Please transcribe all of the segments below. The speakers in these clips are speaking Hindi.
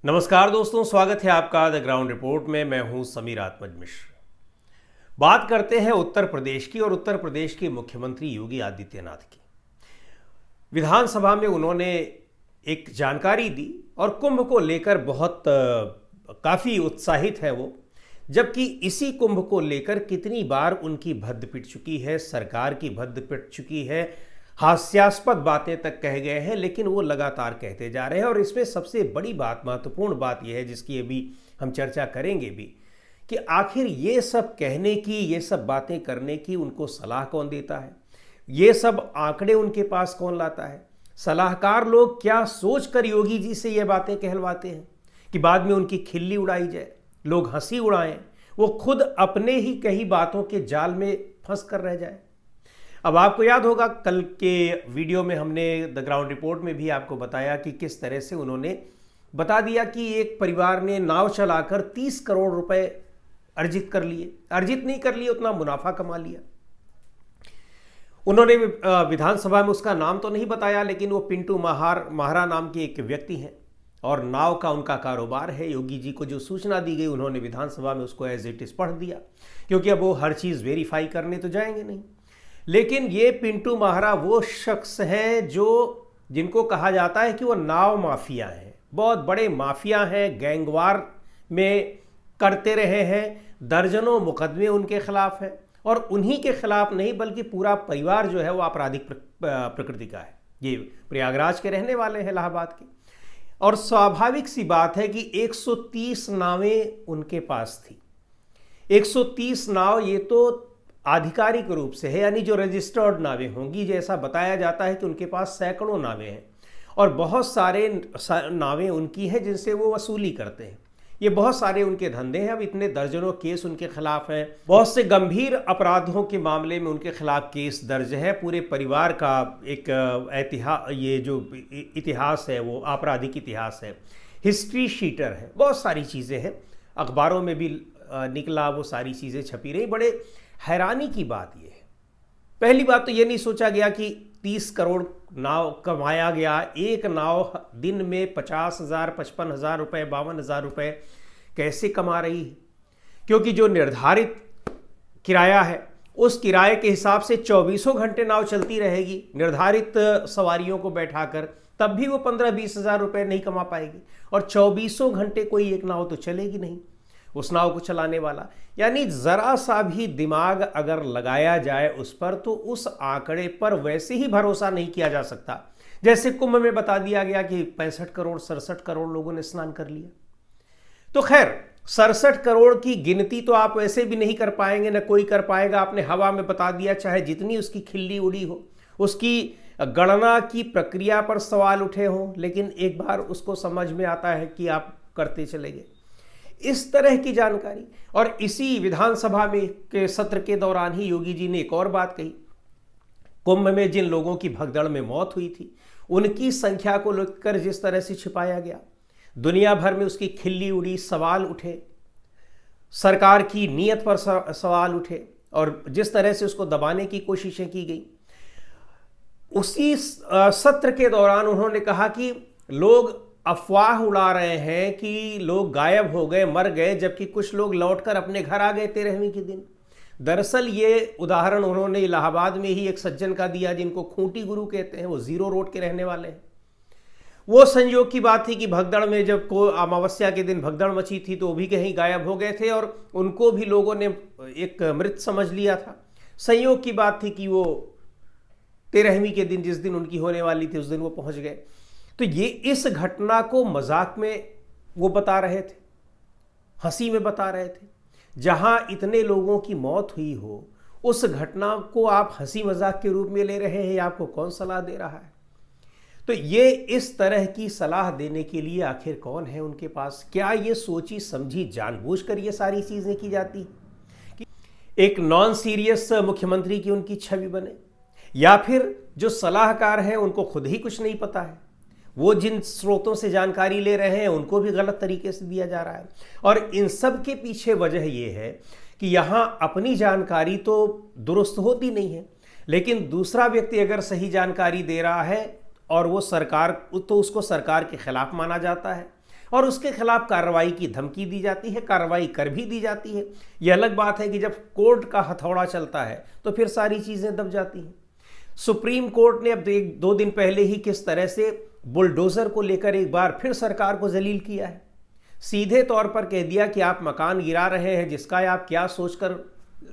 नमस्कार दोस्तों, स्वागत है आपका द ग्राउंड रिपोर्ट में। मैं हूं समीर आत्मज मिश्र। बात करते हैं उत्तर प्रदेश की और उत्तर प्रदेश के मुख्यमंत्री योगी आदित्यनाथ की। विधानसभा में उन्होंने एक जानकारी दी और कुंभ को लेकर बहुत काफ़ी उत्साहित है वो, जबकि इसी कुंभ को लेकर कितनी बार उनकी भद्द पिट चुकी है, सरकार की भद्द पिट चुकी है, हास्यास्पद बातें तक कह गए हैं, लेकिन वो लगातार कहते जा रहे हैं। और इसमें सबसे बड़ी बात, महत्वपूर्ण बात यह है जिसकी अभी हम चर्चा करेंगे भी, कि आखिर ये सब कहने की, ये सब बातें करने की उनको सलाह कौन देता है, ये सब आंकड़े उनके पास कौन लाता है, सलाहकार लोग क्या सोचकर योगी जी से ये बातें कहलवाते हैं कि बाद में उनकी खिल्ली उड़ाई जाए, लोग हंसी उड़ाएं, वो खुद अपने ही कई बातों के जाल में फंस कर रह जाए। अब आपको याद होगा, कल के वीडियो में हमने द ग्राउंड रिपोर्ट में भी आपको बताया कि किस तरह से उन्होंने बता दिया कि एक परिवार ने नाव चलाकर 30 करोड़ रुपए अर्जित कर लिए, अर्जित नहीं कर लिए, उतना मुनाफा कमा लिया। उन्होंने विधानसभा में उसका नाम तो नहीं बताया, लेकिन वो पिंटू महारा नाम के एक व्यक्ति हैं और नाव का उनका कारोबार है। योगी जी को जो सूचना दी गई, उन्होंने विधानसभा में उसको एज इट इज पढ़ दिया, क्योंकि अब वो हर चीज़ वेरीफाई करने तो जाएंगे नहीं। लेकिन ये पिंटू महारा वो शख्स हैं जिनको कहा जाता है कि वो नाव माफिया हैं, बहुत बड़े माफिया हैं, गैंगवार में करते रहे हैं, दर्जनों मुकदमे उनके खिलाफ हैं। और उन्हीं के खिलाफ नहीं, बल्कि पूरा परिवार जो है वो आपराधिक प्रकृति का है। ये प्रयागराज के रहने वाले हैं, इलाहाबाद के। और स्वाभाविक सी बात है कि 130 नावें उनके पास थी। 130 नाव ये तो आधिकारिक रूप से है, यानी जो रजिस्टर्ड नावें होंगी। जैसा बताया जाता है कि उनके पास सैकड़ों नावें हैं और बहुत सारे नावें उनकी हैं जिनसे वो वसूली करते हैं। ये बहुत सारे उनके धंधे हैं। अब इतने दर्जनों केस उनके खिलाफ हैं, बहुत से गंभीर अपराधों के मामले में उनके खिलाफ केस दर्ज है। पूरे परिवार का एक ये जो इतिहास है वो आपराधिक इतिहास है, हिस्ट्री शीटर है, बहुत सारी चीज़ें हैं, अखबारों में भी निकला, वो सारी चीज़ें छपी रही। बड़े हैरानी की बात यह है, पहली बात तो ये नहीं सोचा गया कि 30 करोड़ नाव कमाया गया। एक नाव दिन में 50,000, 55,000 रुपये, 52,000 रुपये कैसे कमा रही है, क्योंकि जो निर्धारित किराया है उस किराए के हिसाब से 24 घंटे नाव चलती रहेगी निर्धारित सवारियों को बैठाकर, तब भी वो 15-20 हज़ार रुपये नहीं कमा पाएगी। और 24 घंटे कोई एक नाव तो चलेगी नहीं उस नाव को चलाने वाला। यानी जरा सा भी दिमाग अगर लगाया जाए उस पर, तो उस आंकड़े पर वैसे ही भरोसा नहीं किया जा सकता जैसे कुंभ में बता दिया गया कि 65 करोड़ 67 करोड़ लोगों ने स्नान कर लिया। तो खैर, 67 करोड़ की गिनती तो आप वैसे भी नहीं कर पाएंगे, ना कोई कर पाएगा। आपने हवा में बता दिया, चाहे जितनी उसकी खिल्ली उड़ी हो, उसकी गणना की प्रक्रिया पर सवाल उठे हों, लेकिन एक बार उसको समझ में आता है कि आप करते चले गए। इस तरह की जानकारी। और इसी विधानसभा में के सत्र के दौरान ही योगी जी ने एक और बात कही। कुंभ में जिन लोगों की भगदड़ में मौत हुई थी, उनकी संख्या को लेकर जिस तरह से छिपाया गया, दुनिया भर में उसकी खिल्ली उड़ी, सवाल उठे, सरकार की नीयत पर सवाल उठे और जिस तरह से उसको दबाने की कोशिशें की गई, उसी सत्र के दौरान उन्होंने कहा कि लोग अफवाह उड़ा रहे हैं कि लोग गायब हो गए, मर गए, जबकि कुछ लोग लौटकर अपने घर आ गए 13वीं के दिन। दरअसल ये उदाहरण उन्होंने इलाहाबाद में ही एक सज्जन का दिया, जिनको खूंटी गुरु कहते हैं, वो जीरो रोड के रहने वाले हैं। वो संयोग की बात थी कि भगदड़ में जब को अमावस्या के दिन भगदड़ मची थी तो वो भी कहीं गायब हो गए थे और उनको भी लोगों ने एक मृत समझ लिया था। संयोग की बात थी कि वो 13वीं के दिन, जिस दिन उनकी होने वाली थी, उस दिन वो पहुंच गए। तो ये इस घटना को मजाक में वो बता रहे थे, हंसी में बता रहे थे। जहां इतने लोगों की मौत हुई हो, उस घटना को आप हंसी मजाक के रूप में ले रहे हैं, आपको कौन सलाह दे रहा है? तो ये इस तरह की सलाह देने के लिए आखिर कौन है उनके पास? क्या ये सोची समझी जानबूझकर ये सारी चीजें की जाती कि एक नॉन सीरियस मुख्यमंत्री की उनकी छवि बने, या फिर जो सलाहकार हैं उनको खुद ही कुछ नहीं पता है, वो जिन स्रोतों से जानकारी ले रहे हैं उनको भी गलत तरीके से दिया जा रहा है? और इन सब के पीछे वजह यह है कि यहाँ अपनी जानकारी तो दुरुस्त होती नहीं है, लेकिन दूसरा व्यक्ति अगर सही जानकारी दे रहा है और वो सरकार, तो उसको सरकार के खिलाफ माना जाता है। और उसके खिलाफ कार्रवाई की धमकी दी जाती है, कार्रवाई कर भी दी जाती है। यह अलग बात है कि जब कोर्ट का हथौड़ा चलता है तो फिर सारी चीज़ें दब जाती हैं। सुप्रीम कोर्ट ने अब 1-2 दिन पहले ही किस तरह से बुलडोज़र को लेकर एक बार फिर सरकार को जलील किया है। सीधे तौर पर कह दिया कि आप मकान गिरा रहे हैं, जिसका आप क्या सोचकर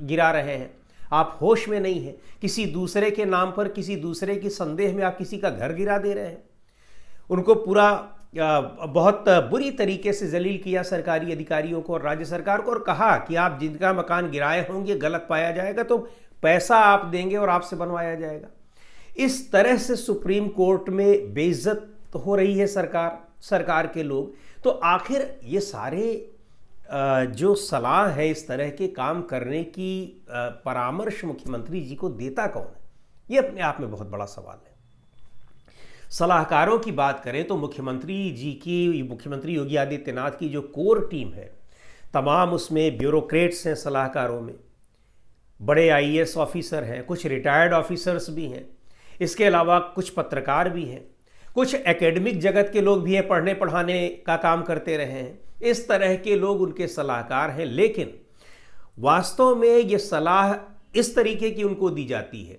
गिरा रहे हैं, आप होश में नहीं हैं। किसी दूसरे के नाम पर, किसी दूसरे की संदेह में आप किसी का घर गिरा दे रहे हैं। उनको पूरा बहुत बुरी तरीके से जलील किया सरकारी अधिकारियों को और राज्य सरकार को, और कहा कि आप जिनका मकान गिराए होंगे गलत पाया जाएगा तो पैसा आप देंगे और आपसे बनवाया जाएगा। इस तरह से सुप्रीम कोर्ट में बेइज्जत हो रही है सरकार के लोग। तो आखिर ये सारे जो सलाह है इस तरह के काम करने की परामर्श मुख्यमंत्री जी को देता कौन है, ये अपने आप में बहुत बड़ा सवाल है। सलाहकारों की बात करें तो मुख्यमंत्री योगी आदित्यनाथ की जो कोर टीम है, तमाम उसमें ब्यूरोक्रेट्स हैं, सलाहकारों में बड़े आईएएस ऑफिसर हैं, कुछ रिटायर्ड ऑफिसर्स भी हैं, इसके अलावा कुछ पत्रकार भी हैं, कुछ एकेडमिक जगत के लोग भी हैं, पढ़ने पढ़ाने का काम करते रहे हैं। इस तरह के लोग उनके सलाहकार हैं। लेकिन वास्तव में ये सलाह इस तरीके की उनको दी जाती है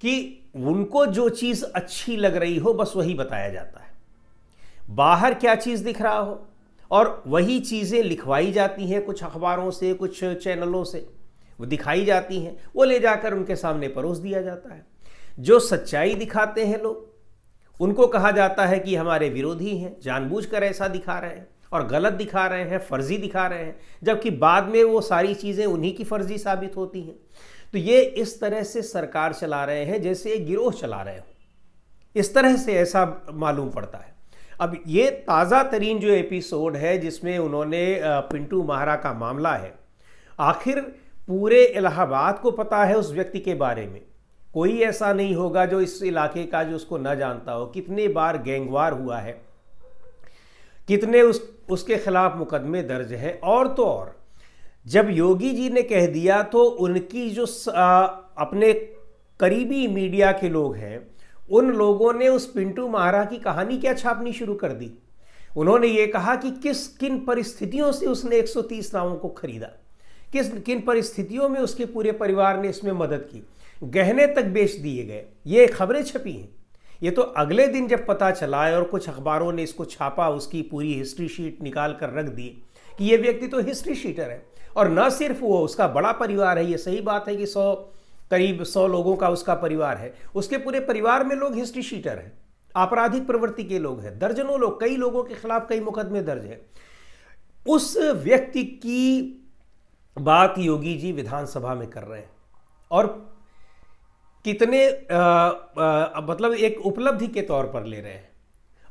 कि उनको जो चीज़ अच्छी लग रही हो बस वही बताया जाता है। बाहर क्या चीज़ दिख रहा हो और वही चीज़ें लिखवाई जाती हैं, कुछ अखबारों से, कुछ चैनलों से वो दिखाई जाती हैं, वो ले जाकर उनके सामने परोस दिया जाता है। जो सच्चाई दिखाते हैं लोग, उनको कहा जाता है कि हमारे विरोधी हैं, जानबूझकर ऐसा दिखा रहे हैं और गलत दिखा रहे हैं, फर्जी दिखा रहे हैं, जबकि बाद में वो सारी चीज़ें उन्हीं की फर्जी साबित होती हैं। तो ये इस तरह से सरकार चला रहे हैं जैसे एक गिरोह चला रहे हो, इस तरह से ऐसा मालूम पड़ता है। अब ये ताज़ा तरीन जो एपिसोड है जिसमें उन्होंने पिंटू महारा का मामला है, आखिर पूरे इलाहाबाद को पता है उस व्यक्ति के बारे में। कोई ऐसा नहीं होगा जो इस इलाके का जो उसको न जानता हो। कितने बार गैंगवार हुआ है, कितने उसके खिलाफ मुकदमे दर्ज हैं। और तो और जब योगी जी ने कह दिया तो उनकी जो अपने करीबी मीडिया के लोग हैं, उन लोगों ने उस पिंटू महारा की कहानी क्या छापनी शुरू कर दी। उन्होंने ये कहा कि किन परिस्थितियों से उसने 130 नावों को खरीदा, किन परिस्थितियों में उसके पूरे परिवार ने इसमें मदद की, गहने तक बेच दिए गए। ये खबरें छपी हैं। ये तो अगले दिन जब पता चला और कुछ अखबारों ने इसको छापा, उसकी पूरी हिस्ट्री शीट निकाल कर रख दी कि ये व्यक्ति तो हिस्ट्री शीटर है। और न सिर्फ वो, उसका बड़ा परिवार है। ये सही बात है कि करीब 100 लोगों का उसका परिवार है। उसके पूरे परिवार में लोग हिस्ट्री शीटर हैं, आपराधिक प्रवृत्ति के लोग हैं, दर्जनों लोग, कई लोगों के खिलाफ कई मुकदमे दर्ज हैं। उस व्यक्ति की बात योगी जी विधानसभा में कर रहे हैं और कितने मतलब एक उपलब्धि के तौर पर ले रहे हैं।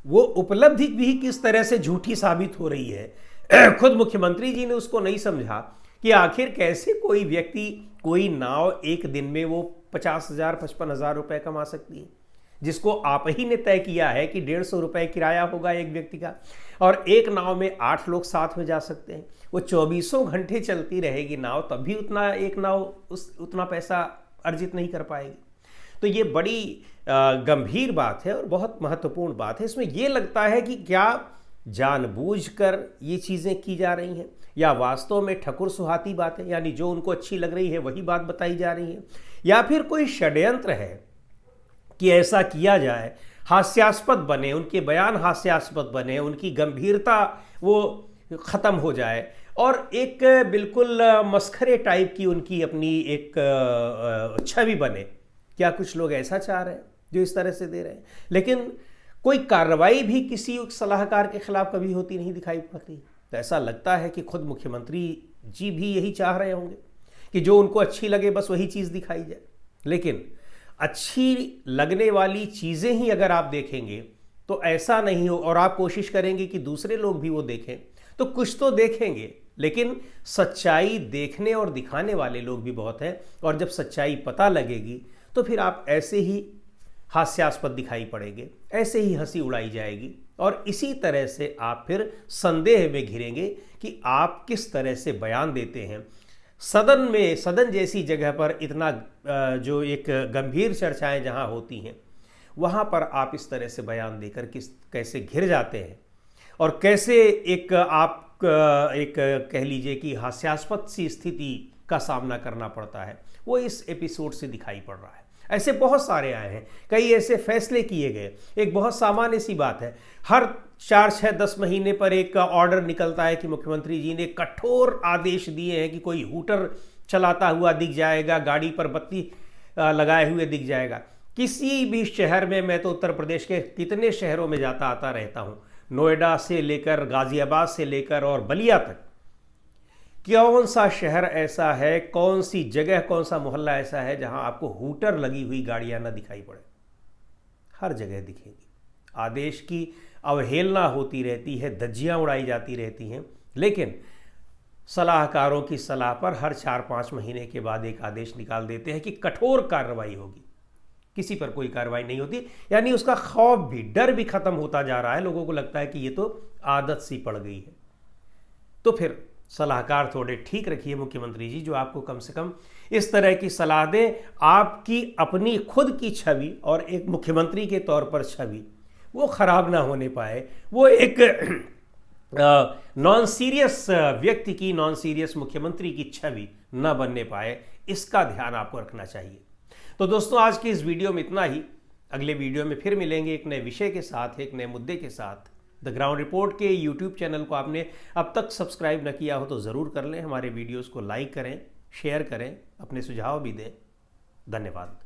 वो उपलब्धि भी किस तरह से झूठी साबित हो रही है। खुद मुख्यमंत्री जी ने उसको नहीं समझा कि आखिर कैसे कोई व्यक्ति, कोई नाव एक दिन में वो 50,000 55,000 रुपए कमा सकती है, जिसको आप ही ने तय किया है कि 150 रुपए किराया होगा एक व्यक्ति का, और एक नाव में 8 लोग साथ में जा सकते हैं। वो 24 घंटे चलती रहेगी नाव, तब भी उतना पैसा अर्जित नहीं कर पाएगी। तो ये बड़ी गंभीर बात है और बहुत महत्वपूर्ण बात है। इसमें ये लगता है कि क्या जानबूझकर ये चीज़ें की जा रही हैं या वास्तव में ठकुर सुहाती बातें, यानी जो उनको अच्छी लग रही है वही बात बताई जा रही है, या फिर कोई षड्यंत्र है कि ऐसा किया जाए, हास्यास्पद बने, उनके बयान हास्यास्पद बने, उनकी गंभीरता वो ख़त्म हो जाए और एक बिल्कुल मस्खरे टाइप की उनकी अपनी एक छवि बने। क्या कुछ लोग ऐसा चाह रहे हैं जो इस तरह से दे रहे हैं? लेकिन कोई कार्रवाई भी किसी सलाहकार के खिलाफ कभी होती नहीं दिखाई पड़ती। तो ऐसा लगता है कि खुद मुख्यमंत्री जी भी यही चाह रहे होंगे कि जो उनको अच्छी लगे बस वही चीज़ दिखाई जाए। लेकिन अच्छी लगने वाली चीज़ें ही अगर आप देखेंगे तो ऐसा नहीं हो, और आप कोशिश करेंगे कि दूसरे लोग भी वो देखें, तो कुछ तो देखेंगे। लेकिन सच्चाई देखने और दिखाने वाले लोग भी बहुत हैं, और जब सच्चाई पता लगेगी तो फिर आप ऐसे ही हास्यास्पद दिखाई पड़ेंगे, ऐसे ही हंसी उड़ाई जाएगी, और इसी तरह से आप फिर संदेह में घिरेंगे कि आप किस तरह से बयान देते हैं। सदन जैसी जगह पर इतना जो एक गंभीर चर्चाएं जहां होती हैं, वहां पर आप इस तरह से बयान देकर कैसे घिर जाते हैं। और कैसे एक आप एक कह लीजिए कि हास्यास्पद सी स्थिति का सामना करना पड़ता है, वो इस एपिसोड से दिखाई पड़ रहा है। ऐसे बहुत सारे आए हैं, कई ऐसे फैसले किए गए। एक बहुत सामान्य सी बात है, हर 4, 6, 10 महीने पर एक ऑर्डर निकलता है कि मुख्यमंत्री जी ने कठोर आदेश दिए हैं कि कोई हूटर चलाता हुआ दिख जाएगा, गाड़ी पर बत्ती लगाए हुए दिख जाएगा। किसी भी शहर में, मैं तो उत्तर प्रदेश के कितने शहरों में जाता आता रहता हूँ, नोएडा से लेकर गाजियाबाद से लेकर और बलिया तक, कौन सा शहर ऐसा है, कौन सी जगह, कौन सा मोहल्ला ऐसा है जहां आपको हूटर लगी हुई गाड़ियां ना दिखाई पड़े? हर जगह दिखेगी। आदेश की अवहेलना होती रहती है, धज्जियां उड़ाई जाती रहती हैं, लेकिन सलाहकारों की सलाह पर हर 4-5 महीने के बाद एक आदेश निकाल देते हैं कि कठोर कार्रवाई होगी। किसी पर कोई कार्रवाई नहीं होती, यानी उसका खौफ भी, डर भी खत्म होता जा रहा है। लोगों को लगता है कि ये तो आदत सी पड़ गई है। तो फिर सलाहकार थोड़े ठीक रखिए मुख्यमंत्री जी, जो आपको कम से कम इस तरह की सलाह दें। आपकी अपनी खुद की छवि और एक मुख्यमंत्री के तौर पर छवि वो खराब ना होने पाए, वो एक नॉन सीरियस व्यक्ति की, नॉन सीरियस मुख्यमंत्री की छवि न बनने पाए, इसका ध्यान आपको रखना चाहिए। तो दोस्तों, आज की इस वीडियो में इतना ही। अगले वीडियो में फिर मिलेंगे एक नए विषय के साथ, एक नए मुद्दे के साथ। द ग्राउंड रिपोर्ट के यूट्यूब चैनल को आपने अब तक सब्सक्राइब न किया हो तो ज़रूर कर लें। हमारे वीडियोस को लाइक करें, शेयर करें, अपने सुझाव भी दें। धन्यवाद।